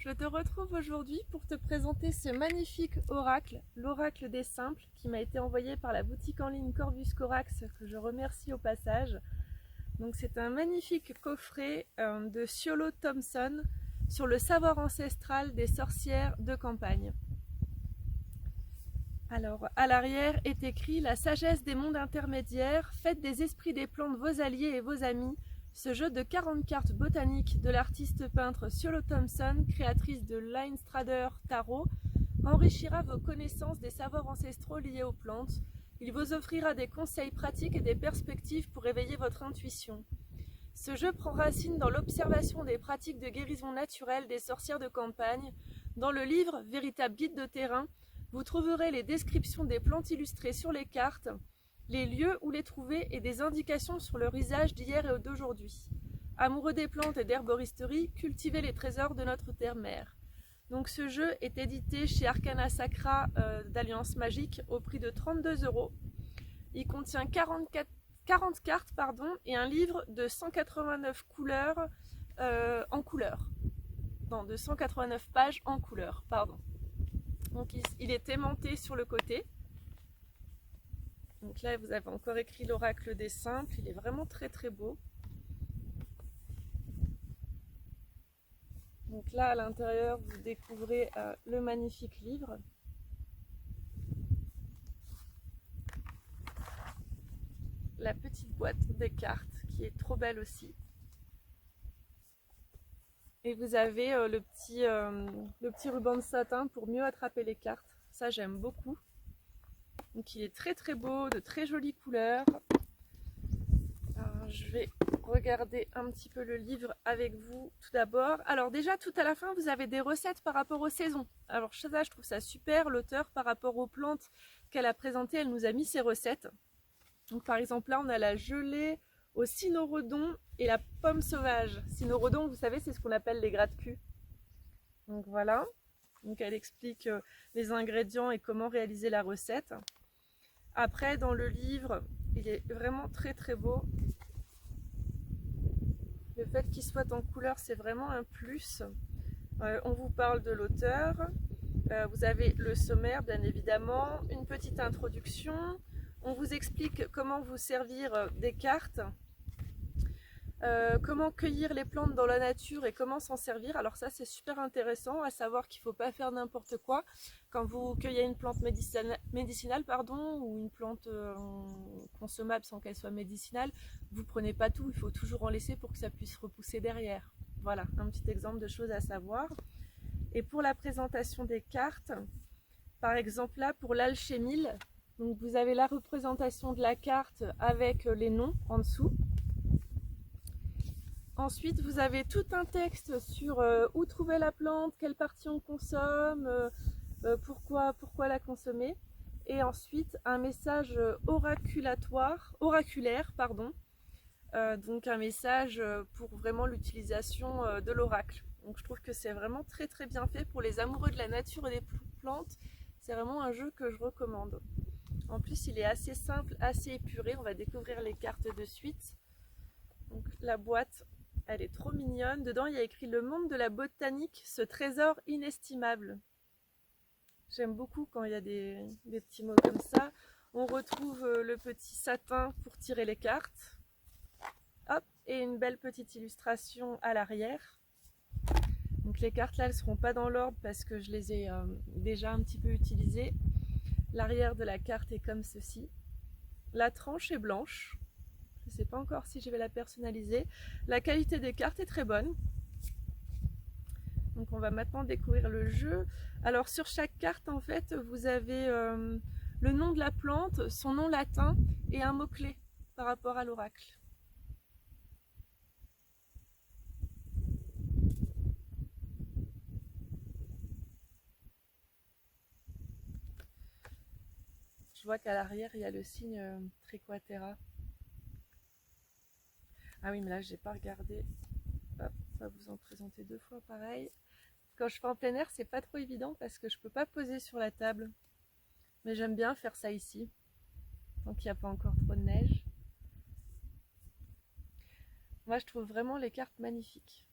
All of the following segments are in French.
Je te retrouve aujourd'hui pour te présenter ce magnifique oracle, l'oracle des simples, qui m'a été envoyé par la boutique en ligne Corvus Corax, que je remercie au passage. Donc c'est un magnifique coffret de Ciolo Thompson sur le savoir ancestral des sorcières de campagne. Alors, à l'arrière est écrit « La sagesse des mondes intermédiaires, faites des esprits des plantes vos alliés et vos amis ». Ce jeu de 40 cartes botaniques de l'artiste peintre Ciolo Thompson, créatrice de Linestrader Tarot, enrichira vos connaissances des savoirs ancestraux liés aux plantes. Il vous offrira des conseils pratiques et des perspectives pour éveiller votre intuition. Ce jeu prend racine dans l'observation des pratiques de guérison naturelle des sorcières de campagne. Dans le livre « Véritable guide de terrain », vous trouverez les descriptions des plantes illustrées sur les cartes, les lieux où les trouver et des indications sur leur usage d'hier et d'aujourd'hui. Amoureux des plantes et d'herboristerie, cultivez les trésors de notre terre-mère. Donc ce jeu est édité chez Arcana Sacra d'Alliance Magique au prix de 32 €. Il contient 40 cartes et un livre de 189 couleurs en couleur. Non, de 189 pages en couleur, pardon. Donc il est aimanté sur le côté. Donc là, vous avez encore écrit l'oracle des simples. Il est vraiment très très beau. Donc là, à l'intérieur, vous découvrez le magnifique livre. La petite boîte des cartes qui est trop belle aussi. Et vous avez le petit ruban de satin pour mieux attraper les cartes. Ça, j'aime beaucoup. Donc il est très très beau, de très jolies couleurs. Alors, je vais regarder un petit peu le livre avec vous tout d'abord. Alors déjà, tout à la fin, vous avez des recettes par rapport aux saisons. Alors ça, je trouve ça super. L'auteur, par rapport aux plantes qu'elle a présentées, elle nous a mis ses recettes. Donc par exemple, là, on a la gelée au cynorrhodon et la pomme sauvage. Cynorrhodon, vous savez, c'est ce qu'on appelle les gratte-culs. Donc voilà. Donc elle explique les ingrédients et comment réaliser la recette. Après, dans le livre, il est vraiment très très beau. Le fait qu'il soit en couleur, c'est vraiment un plus. On vous parle de l'auteur. Vous avez le sommaire, bien évidemment, une petite introduction. On vous explique comment vous servir des cartes. Comment cueillir les plantes dans la nature et comment s'en servir. Alors ça, c'est super intéressant, à savoir qu'il ne faut pas faire n'importe quoi. Quand vous cueillez une plante médicinale ou une plante consommable sans qu'elle soit médicinale, vous ne prenez pas tout, il faut toujours en laisser pour que ça puisse repousser derrière. Voilà, un petit exemple de choses à savoir. Et pour la présentation des cartes, par exemple là, pour l'alchémile, donc vous avez la représentation de la carte avec les noms en dessous. Ensuite, vous avez tout un texte sur où trouver la plante, quelle partie on consomme, pourquoi la consommer. Et ensuite, un message oraculaire, donc un message pour vraiment l'utilisation de l'oracle. Donc je trouve que c'est vraiment très très bien fait pour les amoureux de la nature et des plantes. C'est vraiment un jeu que je recommande. En plus, il est assez simple, assez épuré. On va découvrir les cartes de suite. Donc la boîte, elle est trop mignonne. Dedans, il y a écrit « Le monde de la botanique, ce trésor inestimable ». J'aime beaucoup quand il y a des petits mots comme ça. On retrouve le petit satin pour tirer les cartes. Hop, et une belle petite illustration à l'arrière. Donc les cartes là, elles ne seront pas dans l'ordre parce que je les ai déjà un petit peu utilisées. L'arrière de la carte est comme ceci. La tranche est blanche. Je ne sais pas encore si je vais la personnaliser. La qualité des cartes est très bonne. Donc on va maintenant découvrir le jeu. Alors sur chaque carte, en fait, vous avez le nom de la plante, son nom latin et un mot-clé par rapport à l'oracle. Je vois qu'à l'arrière, il y a le signe Triquatera. Ah oui, mais là, je n'ai pas regardé. Hop, on va vous en présenter deux fois pareil. Quand je fais en plein air, c'est pas trop évident parce que je peux pas poser sur la table. Mais j'aime bien faire ça ici, tant qu'il n'y a pas encore trop de neige. Moi, je trouve vraiment les cartes magnifiques.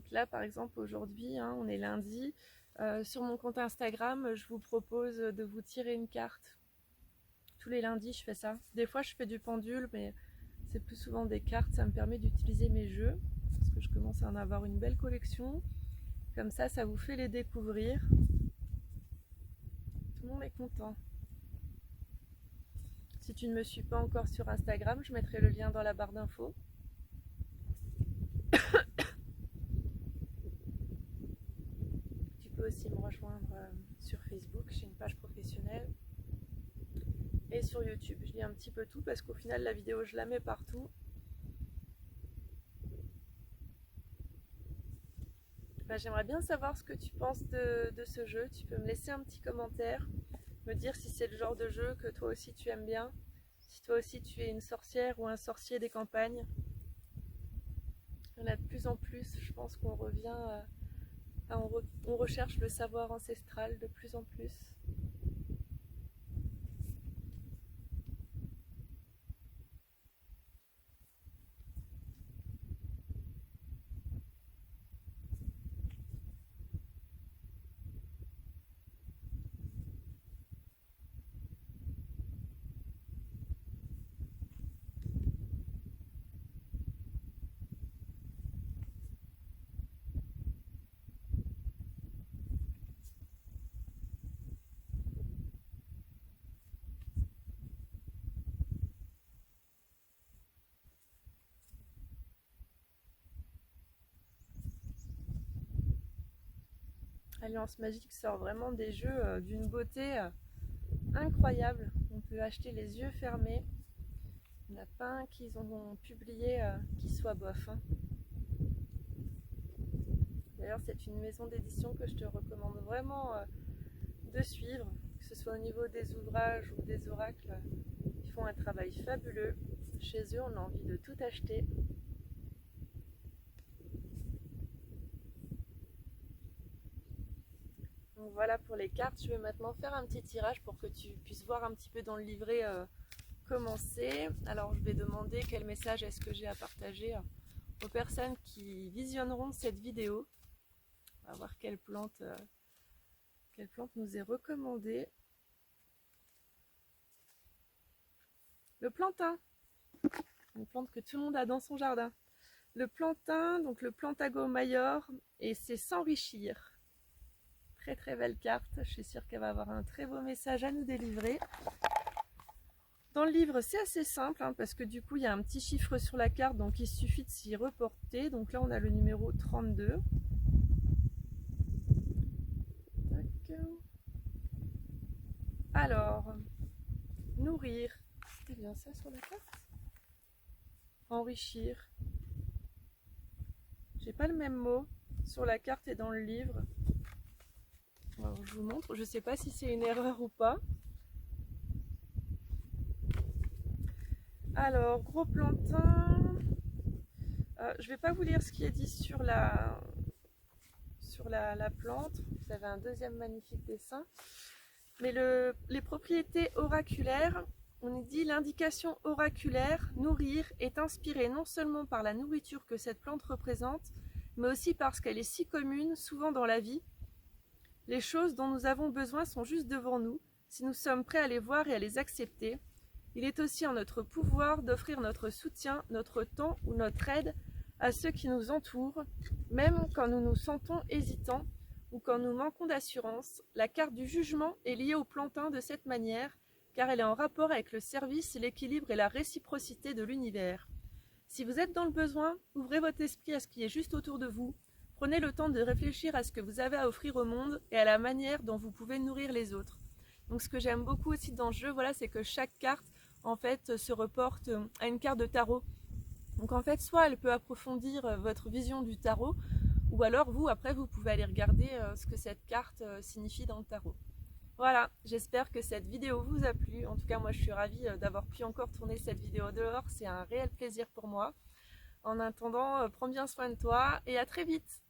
Donc là par exemple aujourd'hui, hein, on est lundi, sur mon compte Instagram, je vous propose de vous tirer une carte. Tous les lundis je fais ça. Des fois je fais du pendule, mais c'est plus souvent des cartes, ça me permet d'utiliser mes jeux, parce que je commence à en avoir une belle collection. Comme ça vous fait les découvrir. Tout le monde est content. Si tu ne me suis pas encore sur Instagram, je mettrai le lien dans la barre d'infos. Tu peux aussi me rejoindre sur Facebook, j'ai une page professionnelle. Et sur YouTube, je lis un petit peu tout parce qu'au final la vidéo je la mets partout. J'aimerais bien savoir ce que tu penses de ce jeu. Tu peux me laisser un petit commentaire, me dire si c'est le genre de jeu que toi aussi tu aimes bien, si toi aussi tu es une sorcière ou un sorcier des campagnes. Il y en a de plus en plus, je pense qu'on revient on recherche le savoir ancestral de plus en plus. Alliance Magique sort vraiment des jeux d'une beauté incroyable. On peut acheter les yeux fermés. Il n'y en a pas un qu'ils ont publié qui soit bof. Hein. D'ailleurs, c'est une maison d'édition que je te recommande vraiment de suivre, que ce soit au niveau des ouvrages ou des oracles. Ils font un travail fabuleux. Chez eux, on a envie de tout acheter. Donc voilà pour les cartes. Je vais maintenant faire un petit tirage pour que tu puisses voir un petit peu dans le livret comment c'est. Alors je vais demander quel message est-ce que j'ai à partager aux personnes qui visionneront cette vidéo. On va voir quelle plante nous est recommandée. Le plantain, une plante que tout le monde a dans son jardin. Le plantain, donc le Plantago major, et c'est s'enrichir. Très très belle carte, je suis sûre qu'elle va avoir un très beau message à nous délivrer. Dans le livre c'est assez simple hein, parce que du coup il y a un petit chiffre sur la carte, donc il suffit de s'y reporter. Donc là on a le numéro 32. Tac. Alors, nourrir, c'est bien ça sur la carte. Enrichir. J'ai pas le même mot sur la carte et dans le livre. Alors, je vous montre, je sais pas si c'est une erreur ou pas. Alors, gros plantain. Je vais pas vous lire ce qui est dit sur la plante. Vous avez un deuxième magnifique dessin. Mais les propriétés oraculaires, on y dit l'indication oraculaire, nourrir, est inspirée non seulement par la nourriture que cette plante représente, mais aussi parce qu'elle est si commune, souvent dans la vie. Les choses dont nous avons besoin sont juste devant nous, si nous sommes prêts à les voir et à les accepter. Il est aussi en notre pouvoir d'offrir notre soutien, notre temps ou notre aide à ceux qui nous entourent, même quand nous nous sentons hésitants ou quand nous manquons d'assurance. La carte du jugement est liée au plantain de cette manière, car elle est en rapport avec le service, l'équilibre et la réciprocité de l'univers. Si vous êtes dans le besoin, ouvrez votre esprit à ce qui est juste autour de vous. Prenez le temps de réfléchir à ce que vous avez à offrir au monde et à la manière dont vous pouvez nourrir les autres. Donc ce que j'aime beaucoup aussi dans ce jeu, voilà, c'est que chaque carte en fait se reporte à une carte de tarot. Donc en fait, soit elle peut approfondir votre vision du tarot, ou alors vous, après, vous pouvez aller regarder ce que cette carte signifie dans le tarot. Voilà, j'espère que cette vidéo vous a plu. En tout cas, moi, je suis ravie d'avoir pu encore tourner cette vidéo dehors. C'est un réel plaisir pour moi. En attendant, prends bien soin de toi et à très vite.